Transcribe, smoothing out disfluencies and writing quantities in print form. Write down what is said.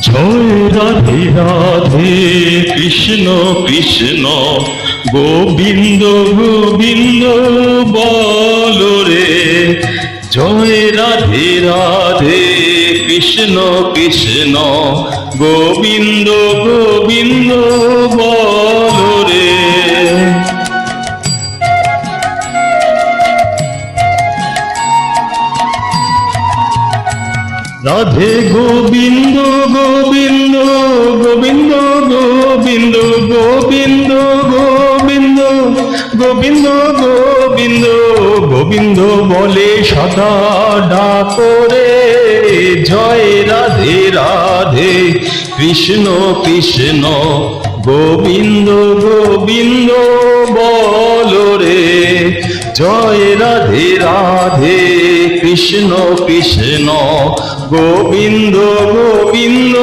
জয় রাধে রাধে কৃষ্ণ কৃষ্ণ গোবিন্দ গোবিন্দ বল রে। জয় রাধে রাধে কৃষ্ণ কৃষ্ণ গোবিন্দ গোবিন্দ বল রে। রাধে গোবিন্দ গোবিন্দ গোবিন্দ গোবিন্দ গোবিন্দ গোবিন্দ গোবিন্দ গোবিন্দ গোবিন্দ বলে সদা ডাকরে। জয় রাধে রাধে কৃষ্ণ কৃষ্ণ গোবিন্দ গোবিন্দ বল রে। জয় রাধে রাধে কৃষ্ণ কৃষ্ণ গোবিন্দ গোবিন্দ